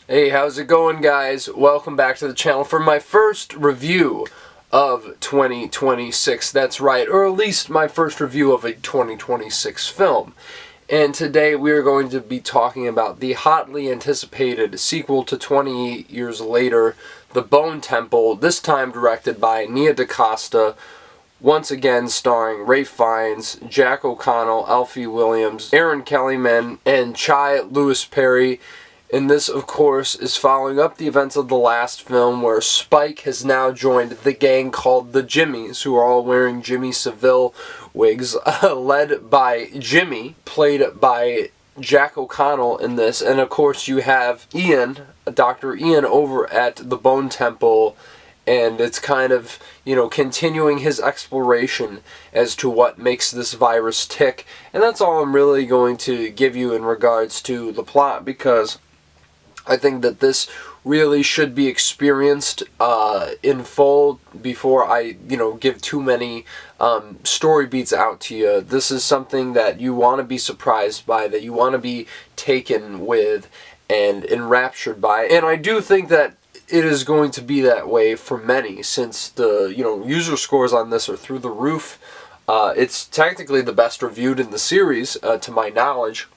Hey, how's it going, guys? Welcome back to the channel for my first review of 2026. That's right, or at least my first review of a 2026 film. And today we are going to be talking about the hotly anticipated sequel to 28 Years Later, The Bone Temple, this time directed by Nia DaCosta, once again starring Ralph Fiennes, Jack O'Connell, Alfie Williams, Aaron Kellyman, and Chai Lewis-Parry. And this, of course, is following up the events of the last film where Spike has now joined the gang called the Jimmies, who are all wearing Jimmy Savile wigs, led by Jimmy, played by Jack O'Connell in this. And, of course, you have Ian, Dr. Ian, over at the Bone Temple, and it's kind of, continuing his exploration as to what makes this virus tick. And that's all I'm really going to give you in regards to the plot, because I think that this really should be experienced in full before I, give too many story beats out to you. This is something that you want to be surprised by, that you want to be taken with and enraptured by. And I do think that it is going to be that way for many, since the, user scores on this are through the roof. It's technically the best reviewed in the series, to my knowledge.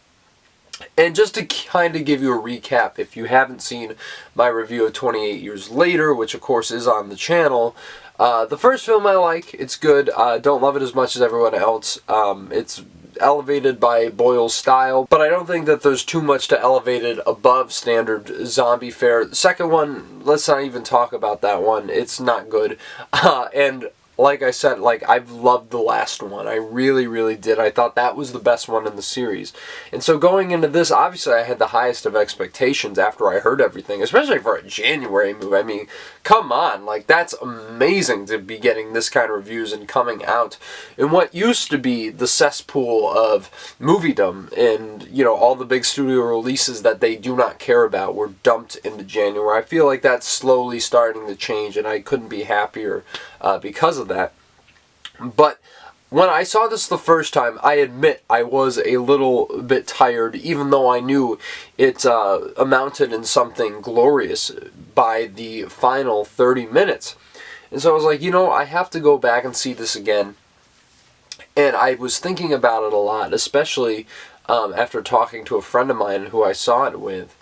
And just to kind of give you a recap, if you haven't seen my review of 28 Years Later, which of course is on the channel, the first film I like. It's good. Don't love it as much as everyone else. It's elevated by Boyle's style, but I don't think that there's too much to elevate it above standard zombie fare. The second one, let's not even talk about that one. It's not good. And like I said, I've loved the last one. I really, really did. I thought that was the best one in the series. And so going into this, obviously I had the highest of expectations after I heard everything, especially for a January movie. I mean, come on, that's amazing to be getting this kind of reviews and coming out in what used to be the cesspool of moviedom, and, all the big studio releases that they do not care about were dumped into January. I feel like that's slowly starting to change, and I couldn't be happier because of that. But when I saw this the first time, I admit I was a little bit tired, even though I knew it amounted in something glorious by the final 30 minutes. And so I was like, I have to go back and see this again. And I was thinking about it a lot, especially after talking to a friend of mine who I saw it with,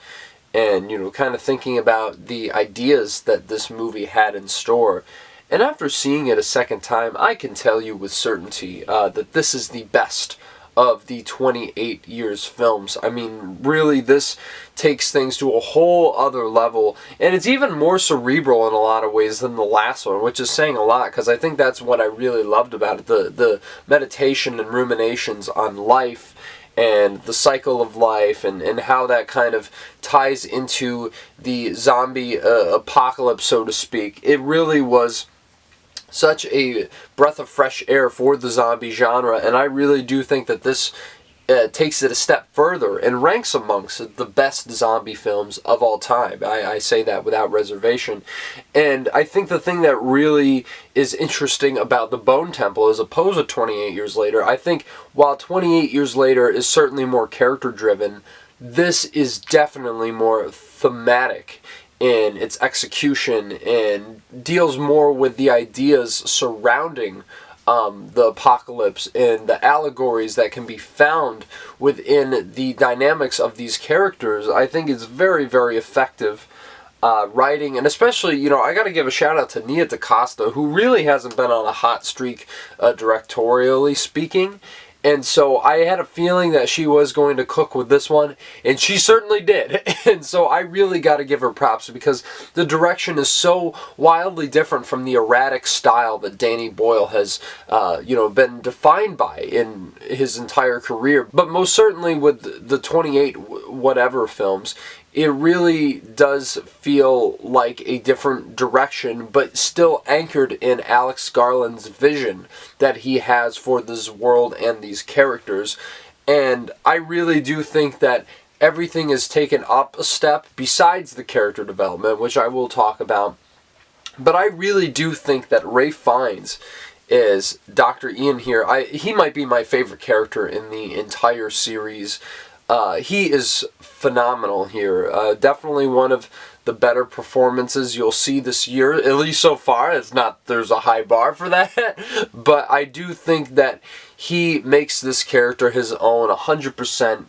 and, kind of thinking about the ideas that this movie had in store. And after seeing it a second time, I can tell you with certainty that this is the best of the 28 Years films. I mean, really, this takes things to a whole other level, and it's even more cerebral in a lot of ways than the last one, which is saying a lot, because I think that's what I really loved about it, the meditation and ruminations on life and the cycle of life, and how that kind of ties into the zombie apocalypse, so to speak. It really was such a breath of fresh air for the zombie genre, and I really do think that this takes it a step further and ranks amongst the best zombie films of all time. I say that without reservation. And I think the thing that really is interesting about The Bone Temple, as opposed to 28 Years Later, I think while 28 Years Later is certainly more character-driven, this is definitely more thematic in its execution and deals more with the ideas surrounding the apocalypse and the allegories that can be found within the dynamics of these characters. I think it's very, very effective writing, and especially, I got to give a shout out to Nia DaCosta, who really hasn't been on a hot streak directorially speaking. And so I had a feeling that she was going to cook with this one, and she certainly did. And so I really got to give her props, because the direction is so wildly different from the erratic style that Danny Boyle has, been defined by in his entire career. But most certainly with the 28 whatever films, it really does feel like a different direction, but still anchored in Alex Garland's vision that he has for this world and these characters. And I really do think that everything is taken up a step besides the character development, which I will talk about. But I really do think that Ralph Fiennes is Dr. Ian here. He might be my favorite character in the entire series. he is phenomenal here. Definitely one of the better performances you'll see this year, at least so far. It's not, there's a high bar for that, but I do think that he makes this character his own 100%.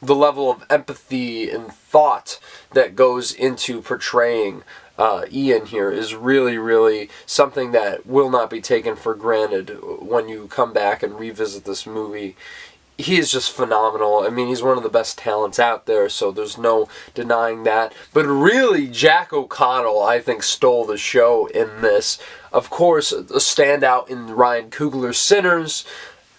The level of empathy and thought that goes into portraying Ian here is really, really something that will not be taken for granted when you come back and revisit this movie. He is just phenomenal. I mean, he's one of the best talents out there, so there's no denying that. But really, Jack O'Connell, I think, stole the show in this. Of course, a standout in Ryan Coogler's Sinners.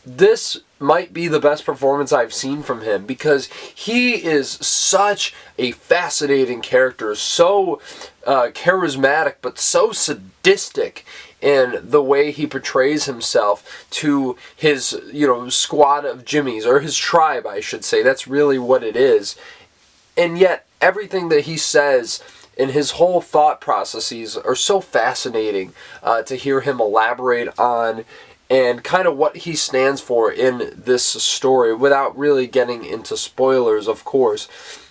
This might be the best performance I've seen from him, because he is such a fascinating character, so charismatic, but so sadistic in the way he portrays himself to his, squad of Jimmies, or his tribe, I should say. That's really what it is. And yet, everything that he says and his whole thought processes are so fascinating to hear him elaborate on, and kind of what he stands for in this story, without really getting into spoilers, of course.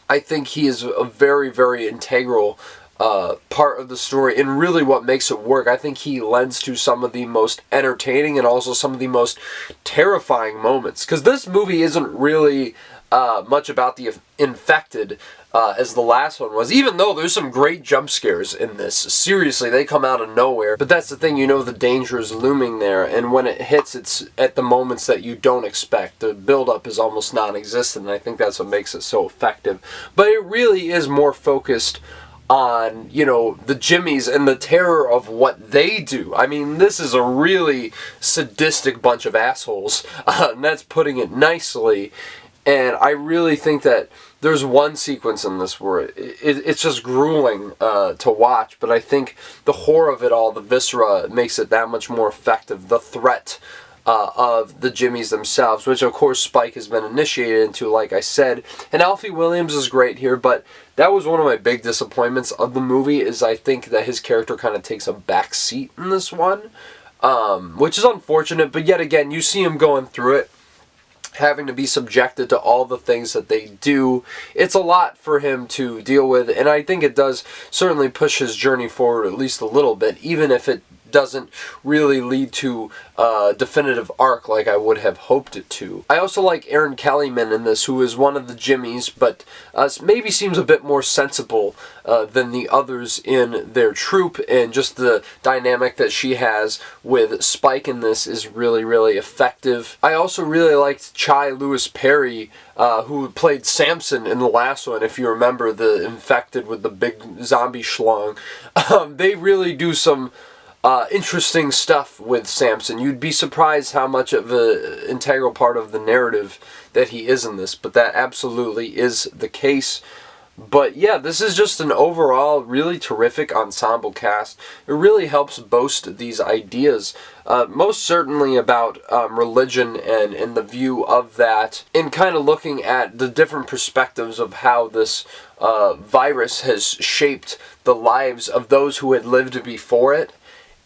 I think he is a very, very integral part of the story, and really what makes it work. I think he lends to some of the most entertaining and also some of the most terrifying moments, because this movie isn't really much about the infected as the last one was, even though there's some great jump scares in this. Seriously, they come out of nowhere. But that's the thing, the danger is looming there, and when it hits, it's at the moments that you don't expect. The build-up is almost non-existent, and I think that's what makes it so effective. But it really is more focused on, the Jimmies and the terror of what they do. I mean, this is a really sadistic bunch of assholes, and that's putting it nicely. And I really think that there's one sequence in this where it's just grueling to watch, but I think the horror of it all, the viscera, makes it that much more effective. The threat of the Jimmies themselves, which of course Spike has been initiated into, like I said. And Alfie Williams is great here, but that was one of my big disappointments of the movie, is I think that his character kind of takes a back seat in this one, which is unfortunate, but yet again, you see him going through it, having to be subjected to all the things that they do. It's a lot for him to deal with, and I think it does certainly push his journey forward at least a little bit, even if it doesn't really lead to a definitive arc like I would have hoped it to. I also like Erin Kellyman in this, who is one of the Jimmies, but maybe seems a bit more sensible than the others in their troupe, and just the dynamic that she has with Spike in this is really, really effective. I also really liked Chai Lewis-Parry, who played Samson in the last one, if you remember, the infected with the big zombie schlong. They really do some interesting stuff with Samson. You'd be surprised how much of an integral part of the narrative that he is in this, but that absolutely is the case. But yeah, this is just an overall really terrific ensemble cast. It really helps boast these ideas, most certainly about religion and the view of that, and kind of looking at the different perspectives of how this virus has shaped the lives of those who had lived before it,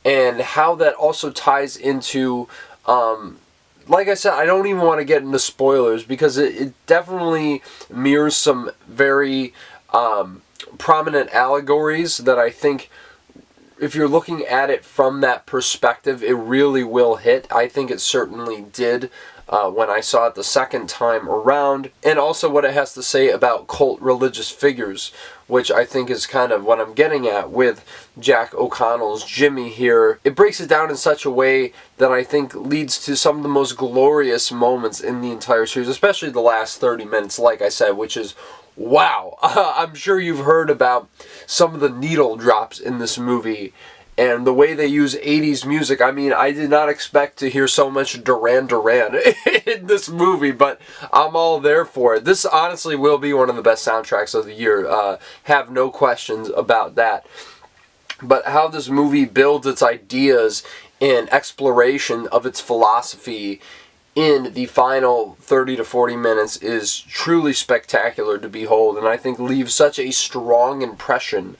and how that also ties into, like I said, I don't even want to get into spoilers, because it definitely mirrors some very prominent allegories that I think, if you're looking at it from that perspective, it really will hit. I think it certainly did when I saw it the second time around, and also what it has to say about cult religious figures, which I think is kind of what I'm getting at with Jack O'Connell's Jimmy here. It breaks it down in such a way that I think leads to some of the most glorious moments in the entire series, especially the last 30 minutes, like I said, which is wow. I'm sure you've heard about some of the needle drops in this movie, and the way they use 80s music. I mean, I did not expect to hear so much Duran Duran in this movie, but I'm all there for it. This honestly will be one of the best soundtracks of the year. Have no questions about that. But how this movie builds its ideas and exploration of its philosophy in the final 30 to 40 minutes is truly spectacular to behold, and I think leaves such a strong impression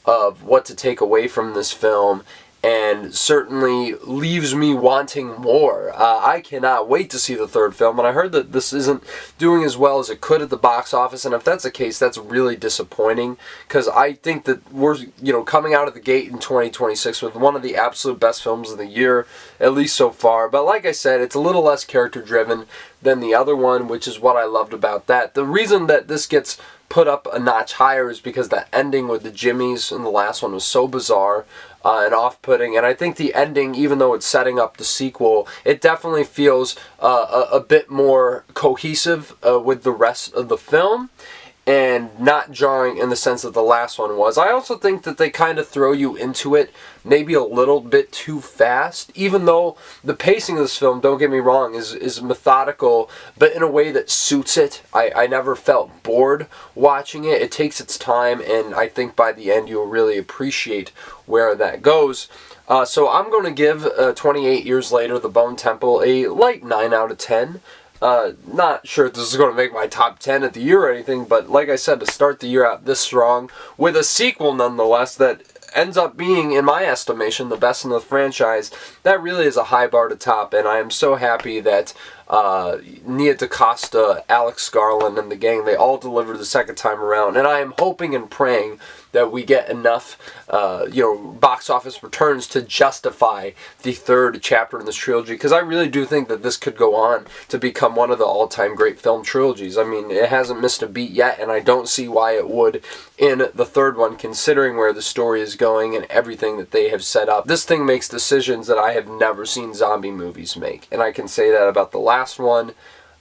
of what to take away from this film, and certainly leaves me wanting more. I cannot wait to see the third film, and I heard that this isn't doing as well as it could at the box office, and if that's the case, that's really disappointing, because I think that we're, coming out of the gate in 2026 with one of the absolute best films of the year, at least so far. But like I said, it's a little less character-driven than the other one, which is what I loved about that. The reason that this gets put up a notch higher is because the ending with the Jimmies in the last one was so bizarre and off-putting, and I think the ending, even though it's setting up the sequel, it definitely feels a bit more cohesive with the rest of the film, and not jarring in the sense that the last one was. I also think that they kind of throw you into it maybe a little bit too fast, even though the pacing of this film, don't get me wrong, is methodical, but in a way that suits it. I never felt bored watching it. It takes its time, and I think by the end you'll really appreciate where that goes. So I'm going to give 28 Years Later, The Bone Temple, a light 9 out of 10. Not sure if this is going to make my top 10 of the year or anything, but like I said, to start the year out this strong, with a sequel nonetheless that ends up being, in my estimation, the best in the franchise, that really is a high bar to top, and I am so happy that Nia DaCosta, Alex Garland, and the gang, they all delivered the second time around, and I am hoping and praying that we get enough, box office returns to justify the third chapter in this trilogy, because I really do think that this could go on to become one of the all-time great film trilogies. I mean, it hasn't missed a beat yet, and I don't see why it would in the third one, considering where the story is going and everything that they have set up. This thing makes decisions that I have never seen zombie movies make, and I can say that about the last one.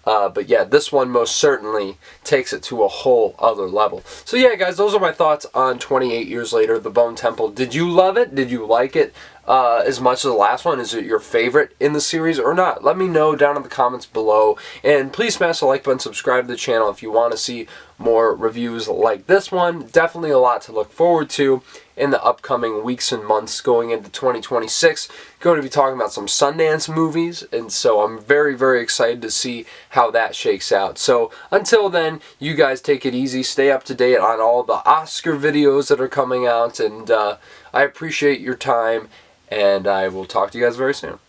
But yeah, this one most certainly takes it to a whole other level. So yeah, guys, those are my thoughts on 28 Years Later, The Bone Temple. Did you love it? Did you like it as much as the last one? Is it your favorite in the series or not? Let me know down in the comments below. And please smash the like button, subscribe to the channel if you want to see more reviews like this one. Definitely a lot to look forward to in the upcoming weeks and months going into 2026. Going to be talking about some Sundance movies, and so I'm very, very excited to see how that shakes out. So until then, you guys take it easy, stay up to date on all the Oscar videos that are coming out, and I appreciate your time, and I will talk to you guys very soon.